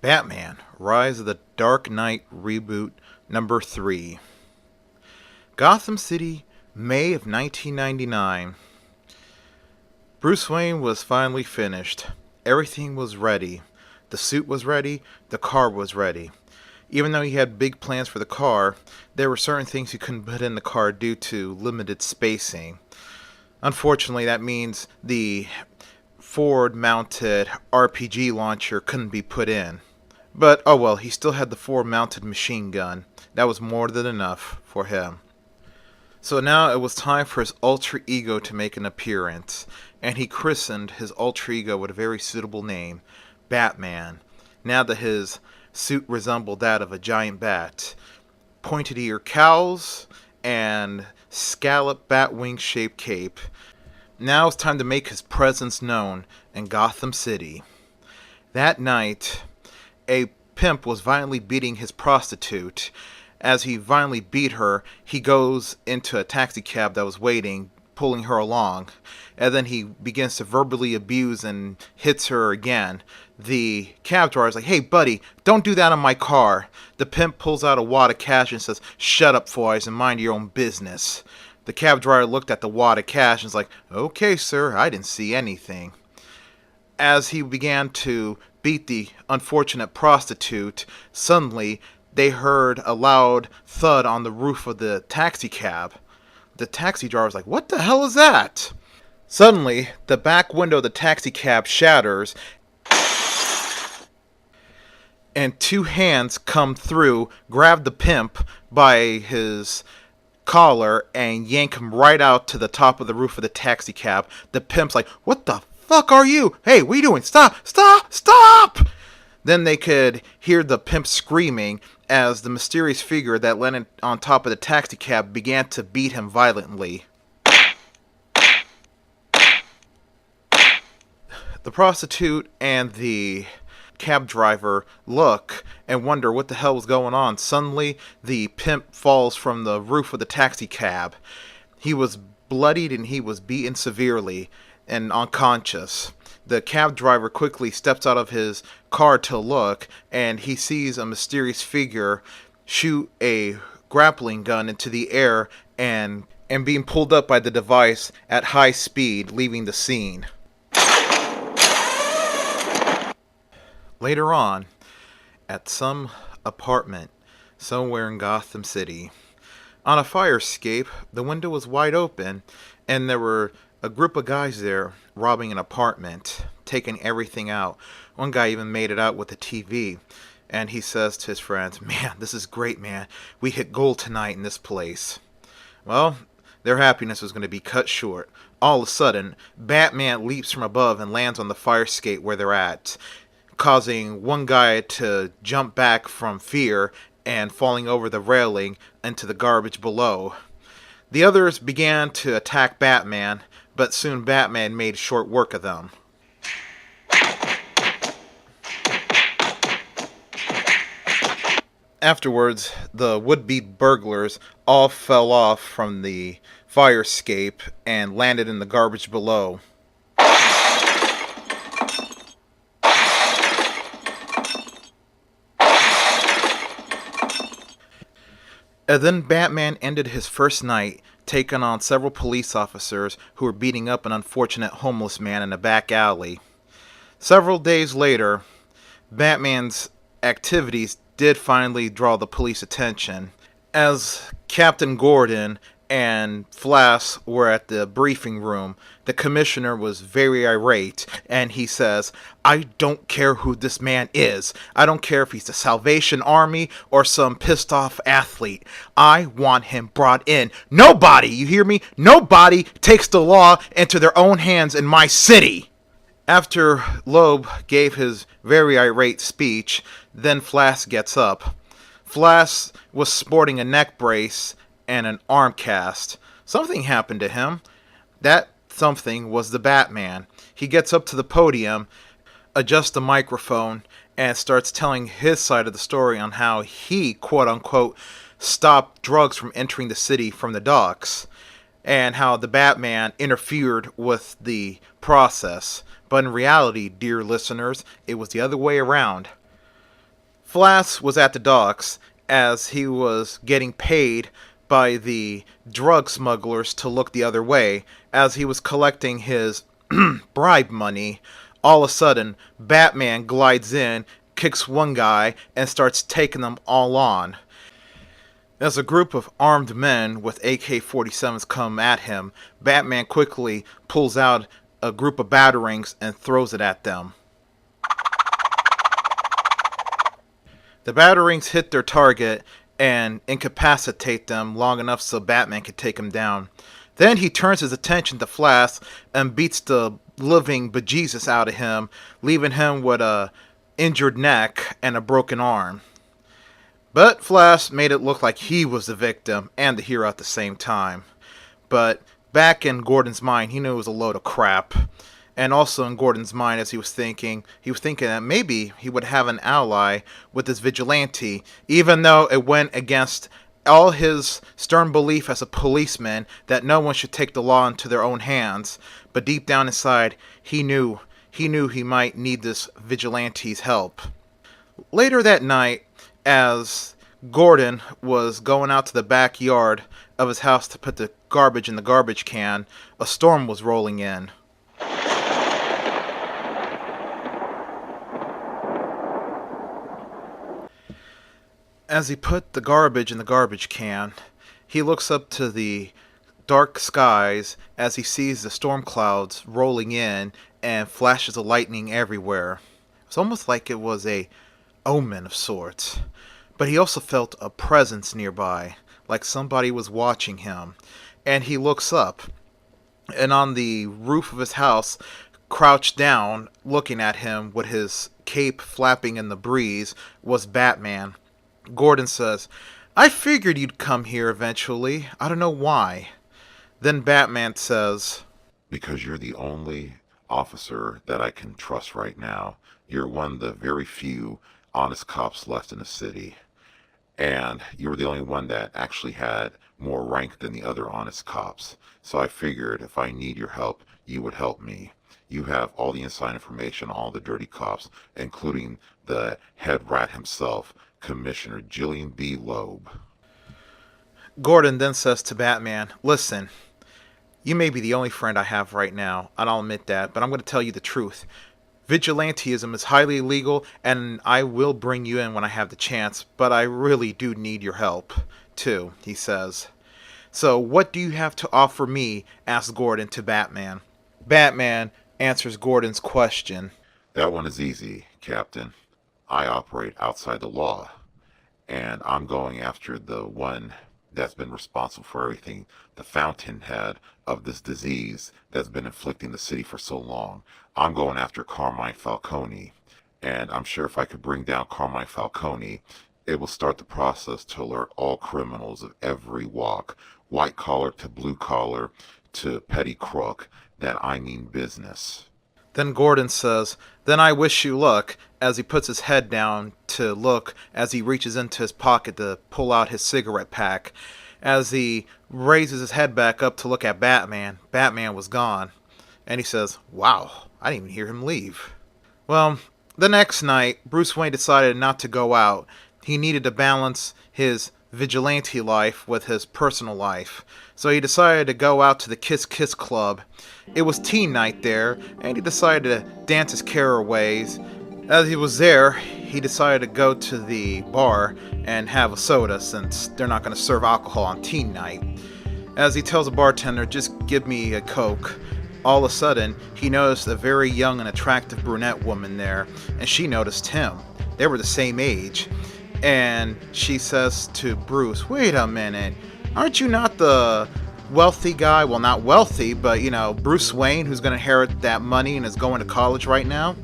Batman, Rise of the Dark Knight Reboot number 3. Gotham City, May of 1999. Bruce Wayne was finally finished. Everything was ready. The suit was ready, the car was ready. Even though he had big plans for the car, there were certain things he couldn't put in the car due to limited spacing. Unfortunately, that means the forward-mounted RPG launcher couldn't be put in. But, oh well, he still had the forward-mounted machine gun. That was more than enough for him. So now it was time for his alter ego to make an appearance, and he christened his alter ego with a very suitable name, Batman, now that his suit resembled that of a giant bat. Pointed ear cowls and scallop bat-wing-shaped cape. Now it's time to make his presence known in Gotham City. That night, a pimp was violently beating his prostitute. As he violently beat her, he goes into a taxi cab that was waiting, pulling her along. And then he begins to verbally abuse and hits her again. The cab driver is like, "Hey buddy, don't do that on my car." The pimp pulls out a wad of cash and says, "Shut up, boys, and mind your own business." The cab driver looked at the wad of cash and was like, "Okay, sir, I didn't see anything." As he began to beat the unfortunate prostitute, suddenly they heard a loud thud on the roof of the taxi cab. The taxi driver was like, "What the hell is that?" Suddenly, the back window of the taxi cab shatters, and two hands come through, grab the pimp by his collar, and yank him right out to the top of the roof of the taxi cab. The pimp's like, "What the fuck are you? Hey, what are you doing? Stop! Stop! Stop!" Then they could hear the pimp screaming as the mysterious figure that landed on top of the taxi cab began to beat him violently. The prostitute and the cab driver look and wonder what the hell was going on. Suddenly, the pimp falls from the roof of the taxi cab. He was bloodied and he was beaten severely and unconscious. The cab driver quickly steps out of his car to look, and he sees a mysterious figure shoot a grappling gun into the air and being pulled up by the device at high speed, leaving the scene. Later on, at some apartment somewhere in Gotham City, on a fire escape, the window was wide open, and there were a group of guys there robbing an apartment, taking everything out. One guy even made it out with a TV, and he says to his friends, "Man, this is great, man. We hit gold tonight in this place." Well, their happiness was going to be cut short. All of a sudden, Batman leaps from above and lands on the fire escape where they're at, causing one guy to jump back from fear and falling over the railing into the garbage below. The others began to attack Batman, but soon Batman made short work of them. Afterwards, the would-be burglars all fell off from the fire escape and landed in the garbage below. And then Batman ended his first night, taking on several police officers who were beating up an unfortunate homeless man in a back alley. Several days later, Batman's activities did finally draw the police attention. As Captain Gordon and Flash were at the briefing room, the commissioner was very irate, and he says, "I don't care who this man is. I don't care if he's the Salvation Army or some pissed off athlete. I want him brought in. Nobody, you hear me? Nobody takes the law into their own hands in my city." After Loeb gave his very irate speech, then Flash gets up. Flash was sporting a neck brace and an arm cast. Something happened to him. That something was the Batman. He gets up to the podium, adjusts the microphone, and starts telling his side of the story on how he, quote-unquote, stopped drugs from entering the city from the docks, and how the Batman interfered with the process. But in reality, dear listeners, it was the other way around. Flash was at the docks as he was getting paid by the drug smugglers to look the other way as he was collecting his bribe money. All of a sudden, Batman glides in, kicks one guy, and starts taking them all on. As a group of armed men with AK-47s come at him, Batman quickly pulls out a group of batarangs and throws it at them. The batarangs hit their target and incapacitate them long enough so Batman can take him down. Then he turns his attention to Flash and beats the living bejesus out of him, leaving him with a injured neck and a broken arm. But Flash made it look like he was the victim and the hero at the same time. But back in Gordon's mind, he knew it was a load of crap. And also in Gordon's mind, as he was thinking that maybe he would have an ally with this vigilante, even though it went against all his stern belief as a policeman that no one should take the law into their own hands. But deep down inside, he knew he might need this vigilante's help. Later that night, as Gordon was going out to the backyard of his house to put the garbage in the garbage can, a storm was rolling in. As he put the garbage in the garbage can, he looks up to the dark skies as he sees the storm clouds rolling in and flashes of lightning everywhere. It's almost like it was a omen of sorts. But he also felt a presence nearby, like somebody was watching him. And he looks up, and on the roof of his house, crouched down, looking at him with his cape flapping in the breeze, was Batman. Gordon says, "I figured you'd come here eventually. I don't know why." Then Batman says, "Because you're the only officer that I can trust right now. You're one of the very few honest cops left in the city. And you were the only one that actually had more rank than the other honest cops. So I figured if I need your help, you would help me. You have all the inside information on all the dirty cops, including the head rat himself, Commissioner Jillian B. Loeb." Gordon then says to Batman, "Listen, you may be the only friend I have right now, and I'll admit that, but I'm going to tell you the truth. Vigilantism is highly illegal, and I will bring you in when I have the chance, but I really do need your help, too," he says. "So what do you have to offer me?" asks Gordon to Batman. Batman answers Gordon's question. "That one is easy, Captain. I operate outside the law, and I'm going after the one that's been responsible for everything, the fountainhead of this disease that's been inflicting the city for so long. I'm going after Carmine Falcone, and I'm sure if I could bring down Carmine Falcone, it will start the process to alert all criminals of every walk, white collar to blue collar to petty crook, that I mean business." Then Gordon says, "Then I wish you luck," as he puts his head down to look as he reaches into his pocket to pull out his cigarette pack. As he raises his head back up to look at Batman, Batman was gone. And he says, "Wow, I didn't even hear him leave." Well, the next night, Bruce Wayne decided not to go out. He needed to balance his vigilante life with his personal life. So he decided to go out to the Kiss Kiss Club. It was teen night there, and he decided to dance his caraways. As he was there, he decided to go to the bar and have a soda since they're not going to serve alcohol on teen night. As he tells the bartender, "Just give me a Coke." All of a sudden, he noticed a very young and attractive brunette woman there, and she noticed him. They were the same age. And she says to Bruce, "Wait a minute, aren't you not the wealthy guy? Well, not wealthy, but, Bruce Wayne, who's going to inherit that money and is going to college right now?"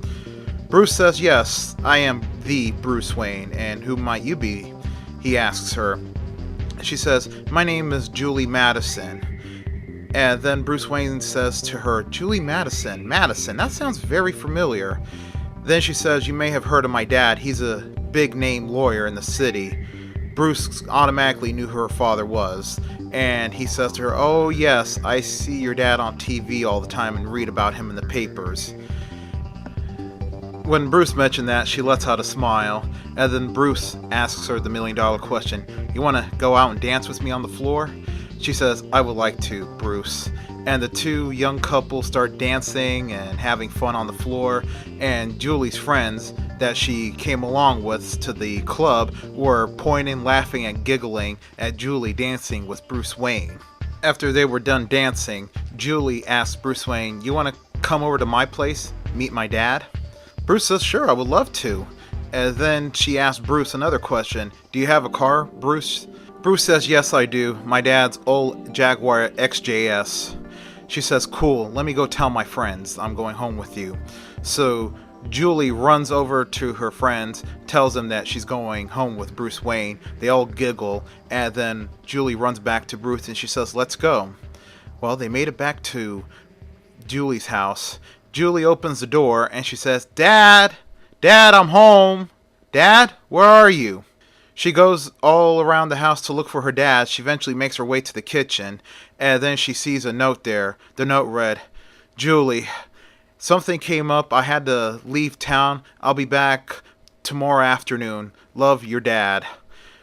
Bruce says, "Yes, I am the Bruce Wayne, and who might you be?" he asks her. She says, "My name is Julie Madison." And then Bruce Wayne says to her, "Julie Madison, that sounds very familiar." Then she says, "You may have heard of my dad. He's a big name lawyer in the city." Bruce automatically knew who her father was, and he says to her, "Oh yes, I see your dad on TV all the time and read about him in the papers." When Bruce mentioned that, she lets out a smile, and then Bruce asks her the $1,000,000 question. You want to go out and dance with me on the floor? She says, I would like to, Bruce. And the two young couples start dancing and having fun on the floor, and Julie's friends that she came along with to the club were pointing, laughing, and giggling at Julie dancing with Bruce Wayne. After they were done dancing, Julie asked Bruce Wayne, you want to come over to my place, meet my dad? Bruce says, sure, I would love to. And then she asked Bruce another question. Do you have a car, Bruce? Bruce says, yes, I do. My dad's old Jaguar XJS. She says, cool, let me go tell my friends I'm going home with you. So Julie runs over to her friends, tells them that she's going home with Bruce Wayne. They all giggle, and then Julie runs back to Bruce and she says, let's go. Well, they made it back to Julie's house. Julie opens the door and she says, Dad, I'm home. Dad, where are you? She goes all around the house to look for her dad. She eventually makes her way to the kitchen, and then she sees a note there. The note read, Julie, something came up. I had to leave town. I'll be back tomorrow afternoon. Love, your dad.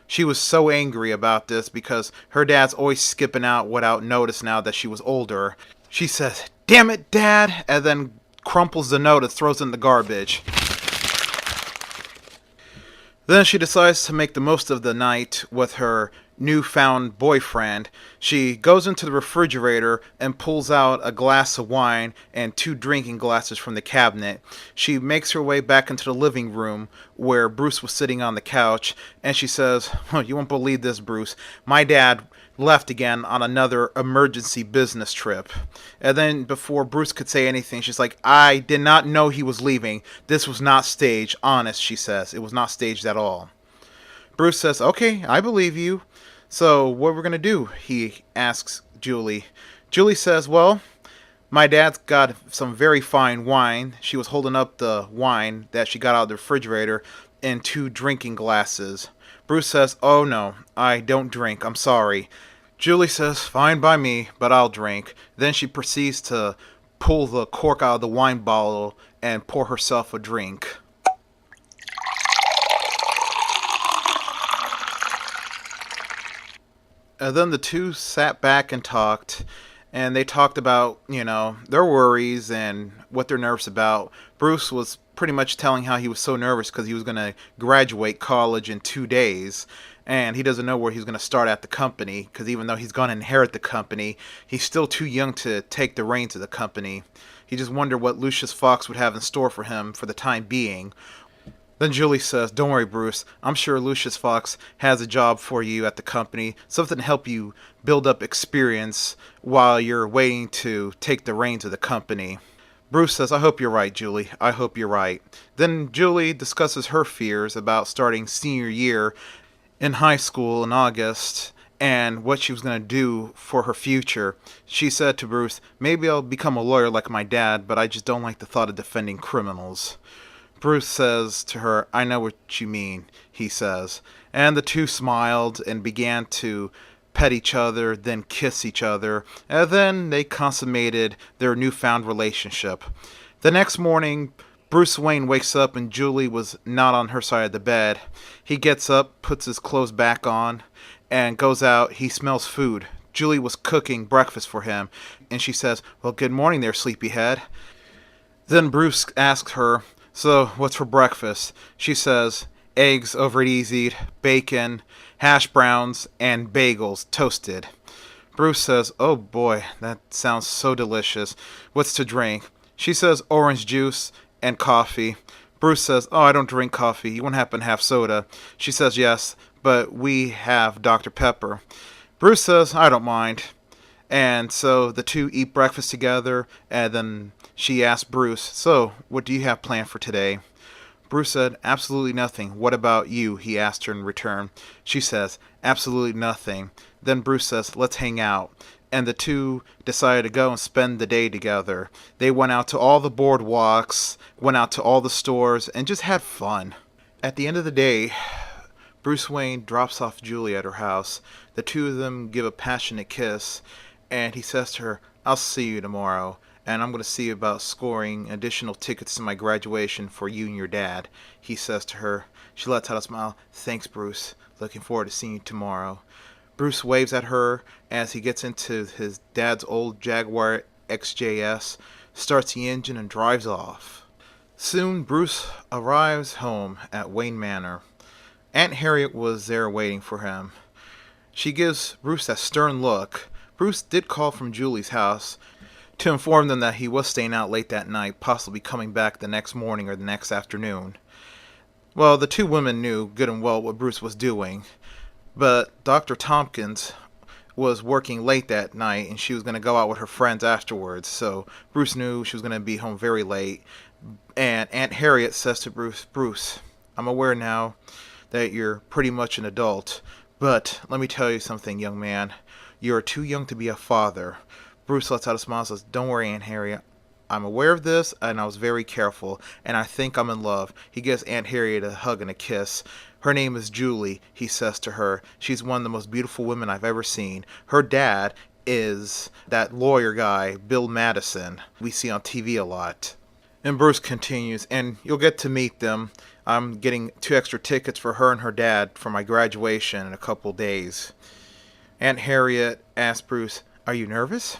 She was so angry about this because her dad's always skipping out without notice now that she was older. She says, damn it, Dad, and then crumples the note and throws it in the garbage. Then she decides to make the most of the night with her newfound boyfriend. She goes into the refrigerator and pulls out a glass of wine and 2 drinking glasses from the cabinet. She makes her way back into the living room where Bruce was sitting on the couch, and she says, oh, you won't believe this, Bruce. My dad left again on another emergency business trip. And then before Bruce could say anything, she's like, I did not know he was leaving. This was not staged. Honest, she says. It was not staged at all. Bruce says, okay, I believe you. So what we're going to do? He asks Julie. Julie says, well, my dad's got some very fine wine. She was holding up the wine that she got out of the refrigerator in 2 drinking glasses. Bruce says, oh no, I don't drink, I'm sorry. Julie says, fine by me, but I'll drink. Then she proceeds to pull the cork out of the wine bottle and pour herself a drink. And then the two sat back and talked, and they talked about, their worries and what they're nervous about. Bruce was pretty much telling how he was so nervous because he was going to graduate college in 2 days, and he doesn't know where he's going to start at the company, because even though he's going to inherit the company, he's still too young to take the reins of the company. He just wondered what Lucius Fox would have in store for him for the time being. Then Julie says, don't worry, Bruce. I'm sure Lucius Fox has a job for you at the company, something to help you build up experience while you're waiting to take the reins of the company. Bruce says, I hope you're right, Julie. I hope you're right. Then Julie discusses her fears about starting senior year in high school in August and what she was going to do for her future. She said to Bruce, maybe I'll become a lawyer like my dad, but I just don't like the thought of defending criminals. Bruce says to her, I know what you mean, he says. And the two smiled and began to pet each other, then kiss each other, and then they consummated their newfound relationship. The next morning, Bruce Wayne wakes up and Julie was not on her side of the bed. He gets up, puts his clothes back on, and goes out. He smells food. Julie was cooking breakfast for him, and she says, well, good morning there, sleepyhead. Then Bruce asks her, so, what's for breakfast? She says, eggs over at Easy, bacon, hash browns, and bagels, toasted. Bruce says, oh boy, that sounds so delicious. What's to drink? She says, orange juice and coffee. Bruce says, oh, I don't drink coffee. You won't happen to have soda. She says, yes, but we have Dr. Pepper. Bruce says, I don't mind. And so the two eat breakfast together, and then she asked Bruce, so what do you have planned for today? Bruce said, absolutely nothing. What about you? He asked her in return. She says, absolutely nothing. Then Bruce says, let's hang out. And the two decided to go and spend the day together. They went out to all the boardwalks, went out to all the stores, and just had fun. At the end of the day, Bruce Wayne drops off Julie at her house. The two of them give a passionate kiss, and he says to her, I'll see you tomorrow. and I'm going to see about scoring additional tickets to my graduation for you and your dad, he says to her. She lets out a smile. Thanks, Bruce. Looking forward to seeing you tomorrow. Bruce waves at her as he gets into his dad's old Jaguar XJS, starts the engine, and drives off. Soon, Bruce arrives home at Wayne Manor. Aunt Harriet was there waiting for him. She gives Bruce that stern look. Bruce did call from Julie's house to inform them that he was staying out late that night, possibly coming back the next morning or the next afternoon. Well, the two women knew good and well what Bruce was doing, but Dr. Tompkins was working late that night and she was going to go out with her friends afterwards, so Bruce knew she was going to be home very late. And Aunt Harriet says to Bruce, Bruce, I'm aware now that you're pretty much an adult, but let me tell you something, young man. You are too young to be a father. Bruce lets out a smile and says, don't worry, Aunt Harriet. I'm aware of this, and I was very careful, and I think I'm in love. He gives Aunt Harriet a hug and a kiss. Her name is Julie, he says to her. She's one of the most beautiful women I've ever seen. Her dad is that lawyer guy, Bill Madison, we see on TV a lot. And Bruce continues, and you'll get to meet them. I'm getting 2 extra tickets for her and her dad for my graduation in a couple days. Aunt Harriet asks Bruce, are you nervous?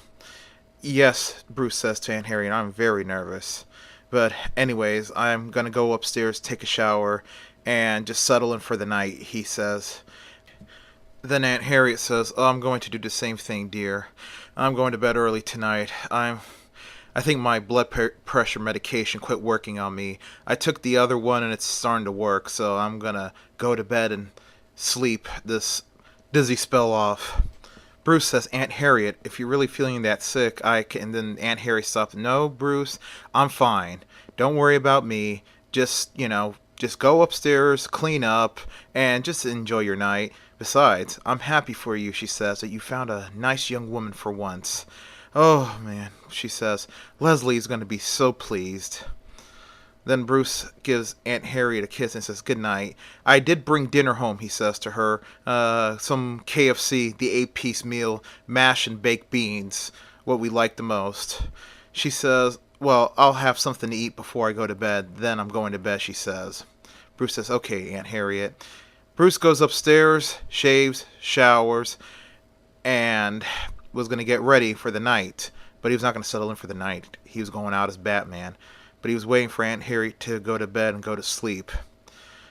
Yes, Bruce says to Aunt Harriet, I'm very nervous. But anyways, I'm going to go upstairs, take a shower, and just settle in for the night, he says. Then Aunt Harriet says, oh, I'm going to do the same thing, dear. I'm going to bed early tonight. I think my blood pressure medication quit working on me. I took the other one and it's starting to work, so I'm going to go to bed and sleep this dizzy spell off. Bruce says, Aunt Harriet, if you're really feeling that sick, I can. And then Aunt Harriet stops. No, Bruce, I'm fine. Don't worry about me. Just go upstairs, clean up, and just enjoy your night. Besides, I'm happy for you, she says, that you found a nice young woman for once. Oh, man, she says, Leslie's going to be so pleased. Then Bruce gives Aunt Harriet a kiss and says, good night. I did bring dinner home, he says to her. Some KFC, the 8-piece meal, mash and baked beans, what we like the most. She says, well, I'll have something to eat before I go to bed. Then I'm going to bed, she says. Bruce says, okay, Aunt Harriet. Bruce goes upstairs, shaves, showers, and was going to get ready for the night. But he was not going to settle in for the night. He was going out as Batman. But he was waiting for Aunt Harriet to go to bed and go to sleep.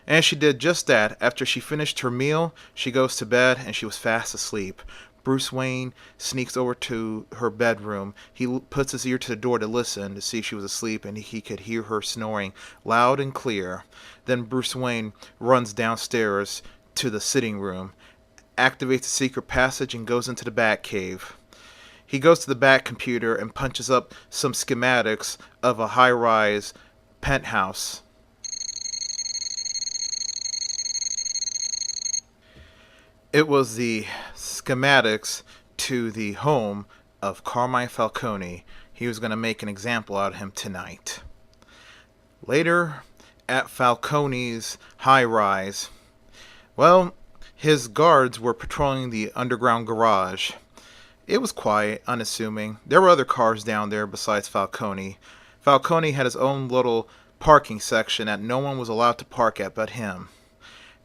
And she did just that. After she finished her meal, she goes to bed and she was fast asleep. Bruce Wayne sneaks over to her bedroom. He puts his ear to the door to listen to see if she was asleep, and he could hear her snoring loud and clear. Then Bruce Wayne runs downstairs to the sitting room, activates the secret passage, and goes into the Batcave. He goes to the Bat computer and punches up some schematics of a high-rise penthouse. It was the schematics to the home of Carmine Falcone. He was going to make an example out of him tonight. Later, at Falcone's high-rise, well, his guards were patrolling the underground garage. It was quiet, unassuming. There were other cars down there besides Falcone. Falcone had his own little parking section that no one was allowed to park at but him.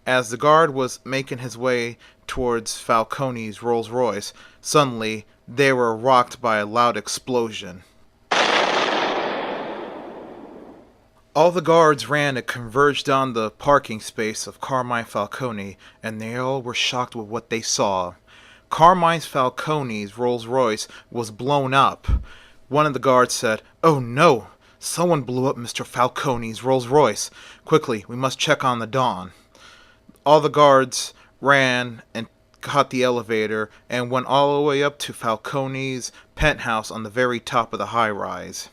As the guard was making his way towards Falcone's Rolls Royce, suddenly they were rocked by a loud explosion. All the guards ran and converged on the parking space of Carmine Falcone, and they all were shocked with what they saw. Carmine Falcone's Rolls Royce was blown up. One of the guards said, "Oh no! Someone blew up Mr. Falcone's Rolls Royce. Quickly, we must check on the Dawn." All the guards ran and caught the elevator and went all the way up to Falcone's penthouse on the very top of the high-rise.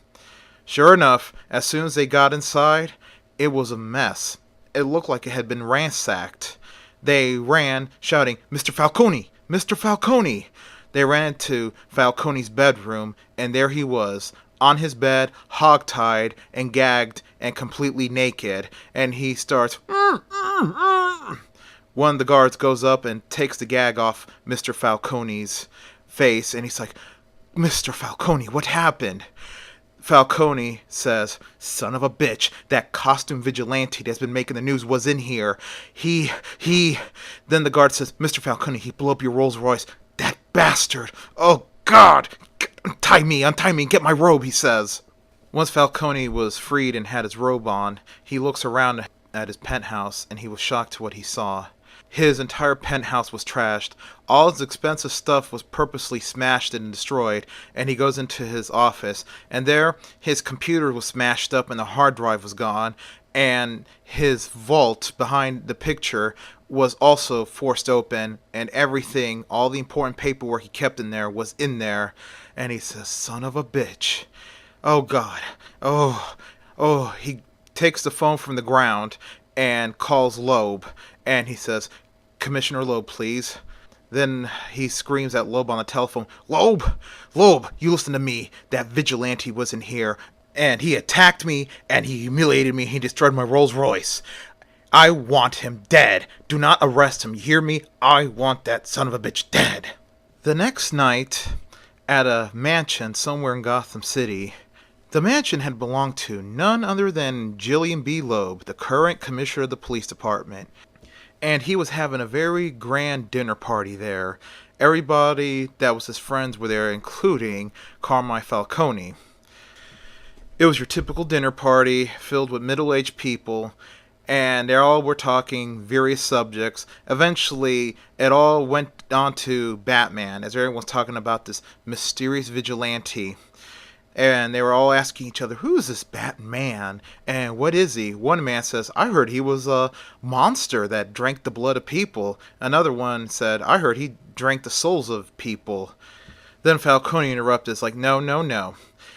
Sure enough, as soon as they got inside, it was a mess. It looked like it had been ransacked. They ran, shouting, "Mr. Falcone! Mr. Falcone!" They ran into Falcone's bedroom, and there he was, on his bed, hog-tied and gagged and completely naked, and he starts, One of the guards goes up and takes the gag off Mr. Falcone's face, and he's like, "Mr. Falcone, what happened?" Falcone says, "Son of a bitch, that costume vigilante that's been making the news was in here. He. Then the guard says, "Mr. Falcone, he blew up your Rolls Royce. That bastard. Oh, God. Untie me, and get my robe," he says. Once Falcone was freed and had his robe on, he looks around at his penthouse and he was shocked to what he saw. His entire penthouse was trashed. All his expensive stuff was purposely smashed and destroyed, and he goes into his office, and there his computer was smashed up and the hard drive was gone, and his vault behind the picture was also forced open, and everything, all the important paperwork he kept in there was in there, and he says, "Son of a bitch. Oh, God. Oh, he takes the phone from the ground and calls Loeb, and he says, "Commissioner Loeb, please." Then he screams at Loeb on the telephone, Loeb, you listen to me. That vigilante was in here, and he attacked me, and he humiliated me, he destroyed my Rolls Royce. I want him dead. Do not arrest him, you hear me? I want that son of a bitch dead." The next night, at a mansion somewhere in Gotham City, the mansion had belonged to none other than Jillian B. Loeb, the current commissioner of the police department. And he was having a very grand dinner party there. Everybody that was his friends were there, including Carmine Falcone. It was your typical dinner party filled with middle-aged people, and they all were talking various subjects. Eventually, it all went on to Batman, as everyone was talking about this mysterious vigilante. And they were all asking each other, "Who is this Batman? And what is he?" One man says, "I heard he was a monster that drank the blood of people." Another one said, "I heard he drank the souls of people." Then Falcone interrupted, it's like, no.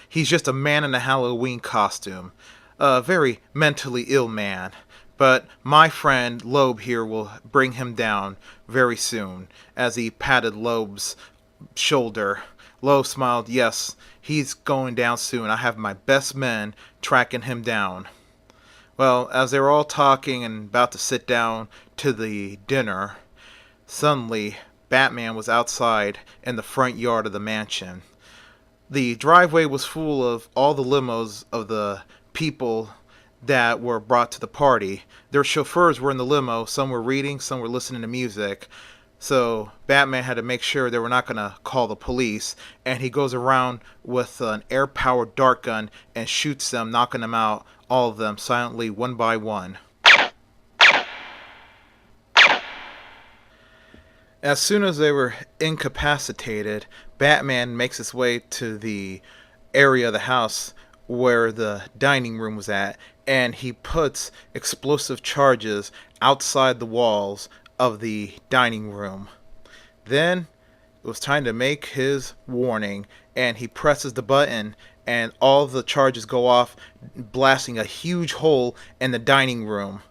He's just a man in a Halloween costume. A very mentally ill man. But my friend Loeb here will bring him down very soon, as he patted Loeb's shoulder. Loeb smiled, "Yes, he's going down soon. I have my best men tracking him down." Well, as they were all talking and about to sit down to the dinner, suddenly Batman was outside in the front yard of the mansion. The driveway was full of all the limos of the people that were brought to the party. Their chauffeurs were in the limo. Some were reading, some were listening to music. So Batman had to make sure they were not going to call the police, and he goes around with an air-powered dart gun and shoots them, knocking them out, all of them, silently, one by one. As soon as they were incapacitated, Batman makes his way to the area of the house where the dining room was at, and he puts explosive charges outside the walls of the dining room. Then it was time to make his warning, and he presses the button, and all the charges go off, blasting a huge hole in the dining room.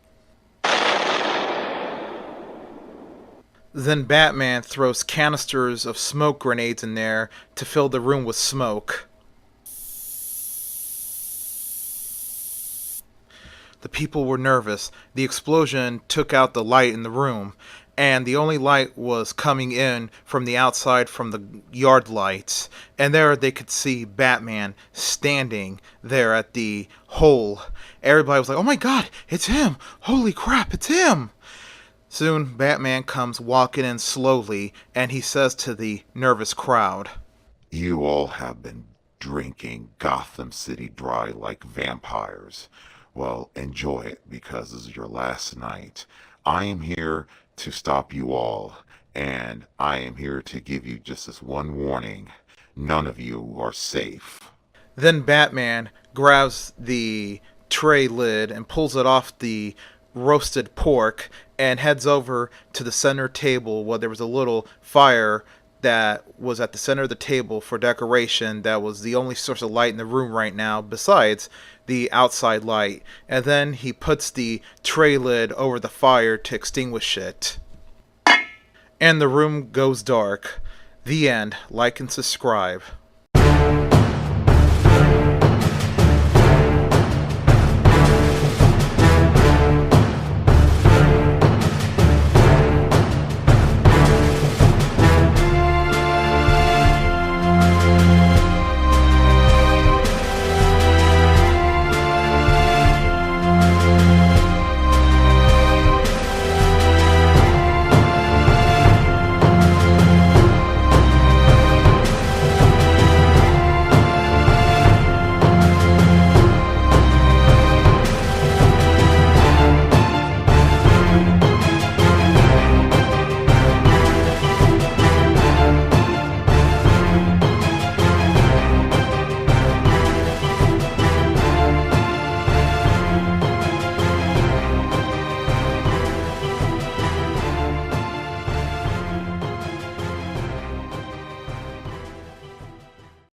Then Batman throws canisters of smoke grenades in there to fill the room with smoke. The people were nervous. The explosion took out the light in the room, and the only light was coming in from the outside from the yard lights. And there they could see Batman standing there at the hole. Everybody was like, "Oh my God, it's him! Holy crap, it's him!" Soon Batman comes walking in slowly, and he says to the nervous crowd, "You all have been drinking Gotham City dry like vampires. Well, enjoy it, because this is your last night. I am here to stop you all, and I am here to give you just this one warning. None of you are safe." Then Batman grabs the tray lid and pulls it off the roasted pork and heads over to the center table where there was a little fire that was at the center of the table for decoration. That was the only source of light in the room right now besides the outside light. And then he puts the tray lid over the fire to extinguish it. And the room goes dark. The end. Like and subscribe.